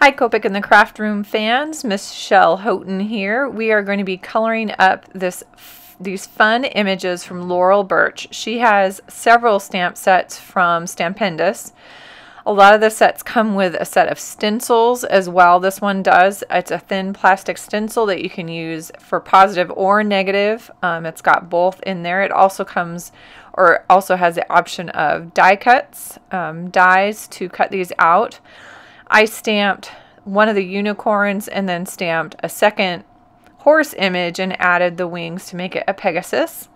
Hi Copic and the Craft Room fans, Michelle Houghton here. We are going to be coloring up these fun images from Laurel Burch. She has several stamp sets from Stampendous. A lot of the sets come with a set of stencils as well. This one does. It's a thin plastic stencil that you can use for positive or negative. It's got both in there. It also comes or also has the option of die cuts, dies to cut these out. I stamped one of the unicorns and then stamped a second horse image and added the wings to make it a Pegasus.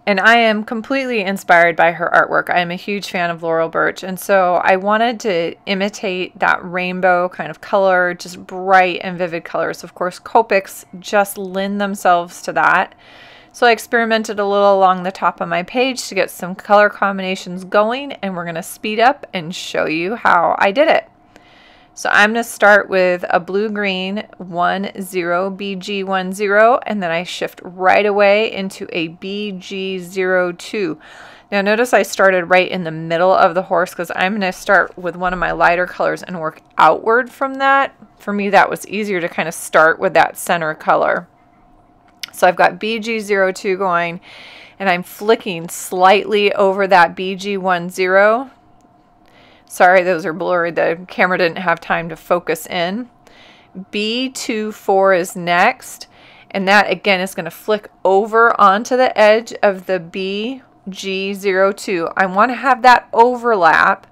And I am completely inspired by her artwork. I am a huge fan of Laurel Burch, and so I wanted to imitate that rainbow kind of color, just bright and vivid colors. Of course, Copics just lend themselves to that. So I experimented a little along the top of my page to get some color combinations going, and we're going to speed up and show you how I did it. So I'm going to start with a blue-green 10 BG10, and then I shift right away into a BG02. Now notice I started right in the middle of the horse because I'm going to start with one of my lighter colors and work outward from that. For me, that was easier to kind of start with that center color. So I've got BG02 going, and I'm flicking slightly over that BG10. Sorry, those are blurry. The camera didn't have time to focus in. B24 is next, and that again is going to flick over onto the edge of the BG02. I want to have that overlap.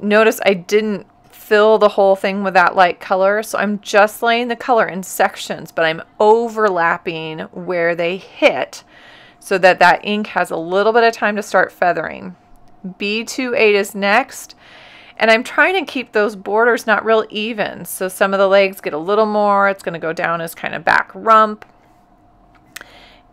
Notice I didn't fill the whole thing with that light color, so I'm just laying the color in sections, but I'm overlapping where they hit so that that ink has a little bit of time to start feathering. B28 is next, and I'm trying to keep those borders not real even, so some of the legs get a little more. It's going to go down as kind of back rump.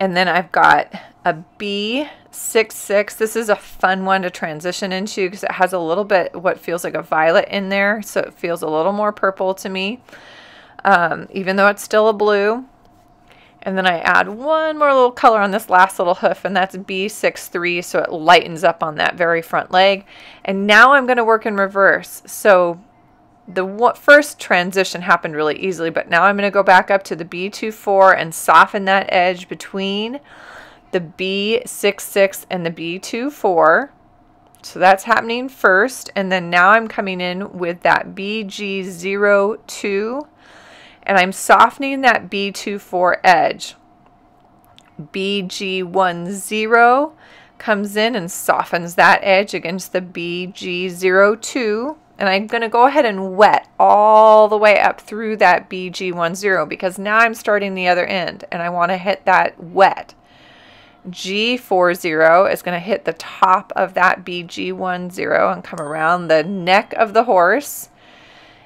And then I've got a B66. This is a fun one to transition into because it has a little bit what feels like a violet in there, so it feels a little more purple to me, even though it's still a blue. And then I add one more little color on this last little hoof, and that's B63, so it lightens up on that very front leg. And now I'm going to work in reverse. So the first transition happened really easily, but now I'm going to go back up to the B24 and soften that edge between the B66 and the B24. So that's happening first, and then now I'm coming in with that BG02, and I'm softening that B24 edge. BG10 comes in and softens that edge against the BG02. And I'm going to go ahead and wet all the way up through that BG10 because now I'm starting the other end and I want to hit that wet. G40 is going to hit the top of that BG10 and come around the neck of the horse.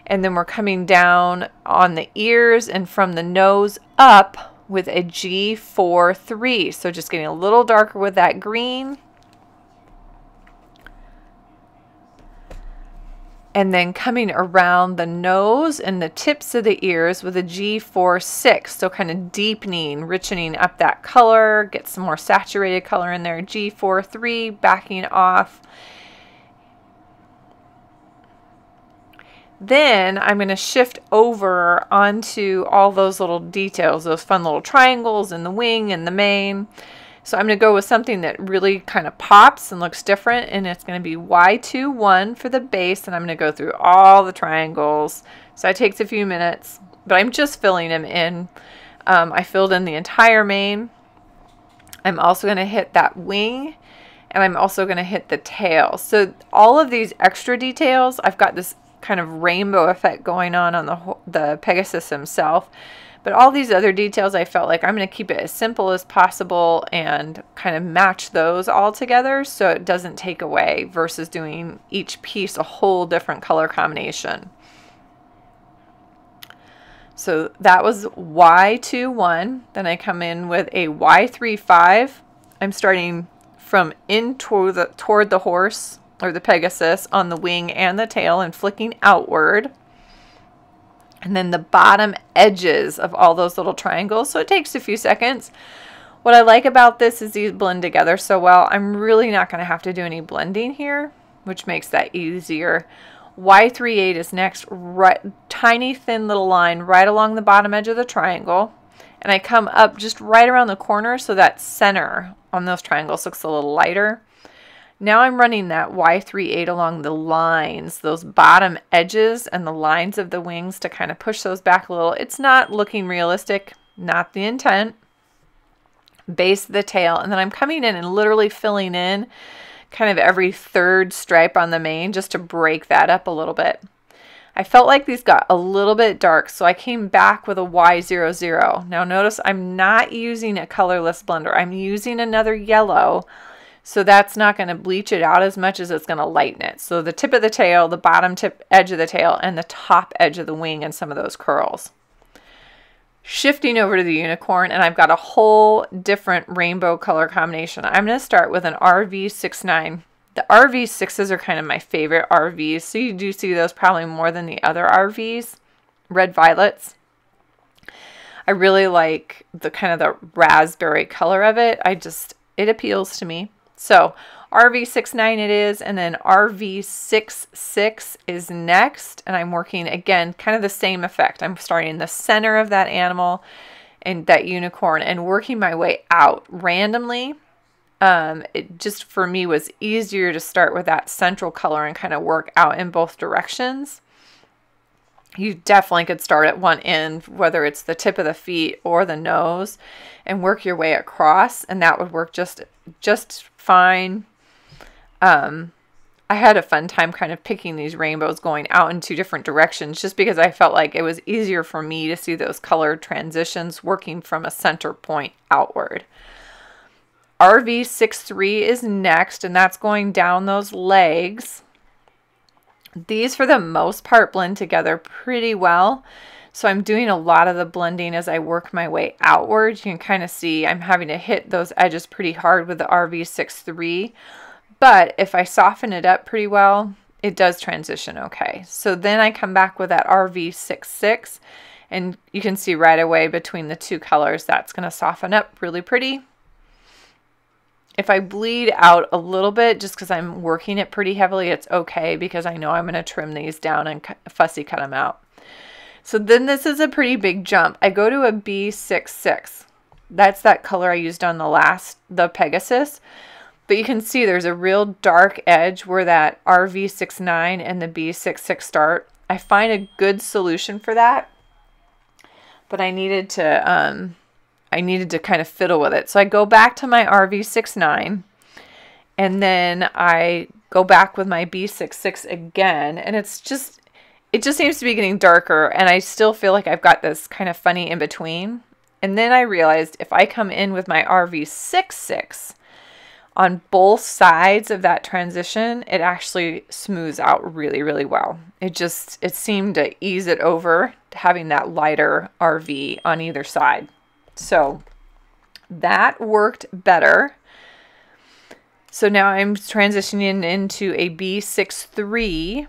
And then we're coming down on the ears and from the nose up with a G43. So just getting a little darker with that green. And then coming around the nose and the tips of the ears with a G46. So kind of deepening, richening up that color, get some more saturated color in there. G43, backing off. Then I'm going to shift over onto all those little details, those fun little triangles and the wing and the mane. So I'm going to go with something that really kind of pops and looks different, and it's going to be Y21 for the base, and I'm going to go through all the triangles. So it takes a few minutes, but I'm just filling them in. I filled in the entire mane. I'm also going to hit that wing, and I'm also going to hit the tail. So all of these extra details, I've got this kind of rainbow effect going on the Pegasus himself. But all these other details, I felt like I'm going to keep it as simple as possible and kind of match those all together so it doesn't take away versus doing each piece a whole different color combination. So that was Y21. Then I come in with a Y35. I'm starting from in toward the horse or the Pegasus on the wing and the tail and flicking outward. And then the bottom edges of all those little triangles. So it takes a few seconds. What I like about this is these blend together so well. I'm really not going to have to do any blending here, which makes that easier. Y38 is next, right, tiny thin little line right along the bottom edge of the triangle. And I come up just right around the corner so that center on those triangles looks a little lighter. Now I'm running that Y38 along the lines, those bottom edges and the lines of the wings to kind of push those back a little. It's not looking realistic, not the intent. Base of the tail, and then I'm coming in and literally filling in kind of every third stripe on the mane just to break that up a little bit. I felt like these got a little bit dark, so I came back with a Y00. Now notice I'm not using a colorless blender. I'm using another yellow, so that's not going to bleach it out as much as it's going to lighten it. So the tip of the tail, the bottom tip edge of the tail, and the top edge of the wing and some of those curls. Shifting over to the unicorn, and I've got a whole different rainbow color combination. I'm going to start with an RV69. The RV6s are kind of my favorite RVs, so you do see those probably more than the other RVs. Red violets. I really like the kind of the raspberry color of it. It appeals to me. So RV69 it is, and then RV66 is next, and I'm working again kind of the same effect. I'm starting in the center of that animal and that unicorn and working my way out randomly. It just for me was easier to start with that central color and kind of work out in both directions. You definitely could start at one end, whether it's the tip of the feet or the nose, and work your way across, and that would work just fine. I had a fun time kind of picking these rainbows going out in two different directions just because I felt like it was easier for me to see those color transitions working from a center point outward. RV63 is next, and that's going down those legs. These, for the most part, blend together pretty well. So I'm doing a lot of the blending as I work my way outward. You can kind of see I'm having to hit those edges pretty hard with the RV63. But if I soften it up pretty well, it does transition okay. So then I come back with that RV66. And you can see right away between the two colors, that's going to soften up really pretty. If I bleed out a little bit, just because I'm working it pretty heavily, it's okay because I know I'm going to trim these down and fussy cut them out. So then this is a pretty big jump. I go to a B66. That's that color I used on the Pegasus. But you can see there's a real dark edge where that RV69 and the B66 start. I find a good solution for that, but I needed to kind of fiddle with it. So I go back to my RV69, and then I go back with my B66 again, and it just seems to be getting darker, and I still feel like I've got this kind of funny in between. And then I realized if I come in with my RV66 on both sides of that transition, it actually smooths out really, really well. It seemed to ease it over to having that lighter RV on either side. So that worked better. So now I'm transitioning into a B63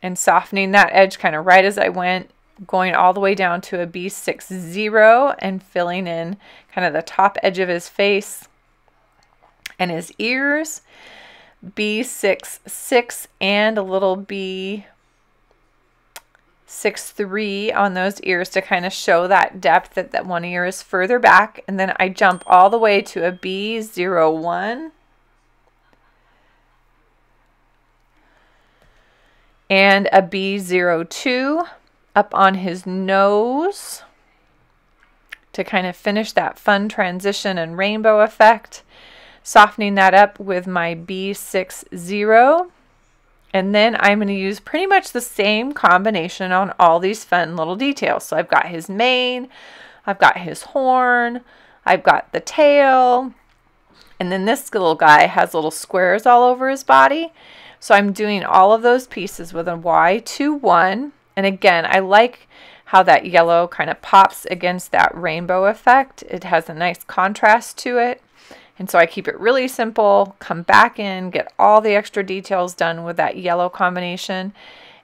and softening that edge kind of right as I went, going all the way down to a B60 and filling in kind of the top edge of his face and his ears. B66 and a little B63 on those ears to kind of show that depth that one ear is further back. And then I jump all the way to a B01 and a B02 up on his nose to kind of finish that fun transition and rainbow effect. Softening that up with my B60. And then I'm going to use pretty much the same combination on all these fun little details. So I've got his mane, I've got his horn, I've got the tail, and then this little guy has little squares all over his body. So I'm doing all of those pieces with a Y21. And again, I like how that yellow kind of pops against that rainbow effect. It has a nice contrast to it. And so I keep it really simple, come back in, get all the extra details done with that yellow combination.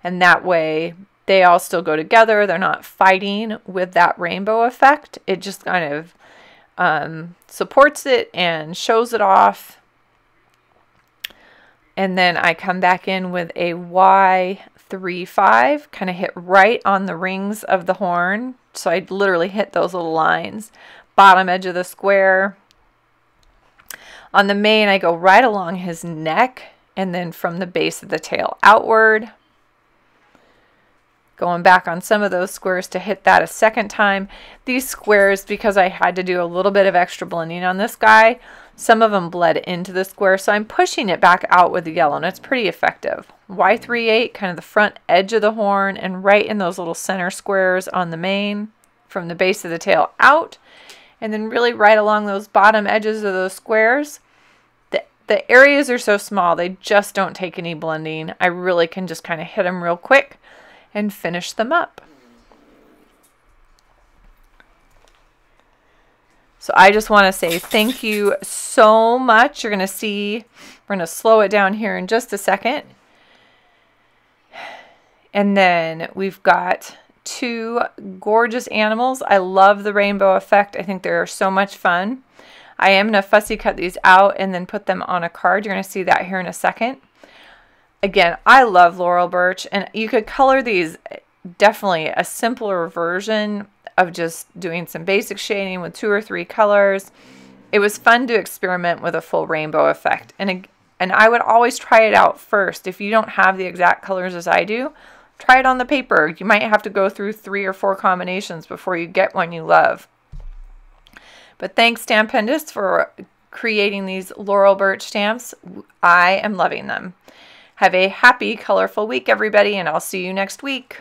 And that way they all still go together. They're not fighting with that rainbow effect. It just kind of supports it and shows it off. And then I come back in with a Y35, kind of hit right on the rings of the horn. So I literally hit those little lines. Bottom edge of the square. On the mane, I go right along his neck and then from the base of the tail outward. Going back on some of those squares to hit that a second time. These squares, because I had to do a little bit of extra blending on this guy, some of them bled into the square, so I'm pushing it back out with the yellow, and it's pretty effective. Y38, kind of the front edge of the horn, and right in those little center squares on the mane, from the base of the tail out, and then really right along those bottom edges of those squares. The areas are so small, they just don't take any blending. I really can just kind of hit them real quick and finish them up. So I just want to say thank you so much. You're going to see, we're going to slow it down here in just a second. And then we've got two gorgeous animals. I love the rainbow effect. I think they're so much fun. I am going to fussy cut these out and then put them on a card. You're going to see that here in a second. Again, I love Laurel Burch, and you could color these definitely a simpler version of just doing some basic shading with 2 or 3 colors. It was fun to experiment with a full rainbow effect. And I would always try it out first. If you don't have the exact colors as I do, try it on the paper. You might have to go through 3 or 4 combinations before you get one you love. But thanks, Stampendous, for creating these Laurel Burch stamps. I am loving them. Have a happy, colorful week, everybody, and I'll see you next week.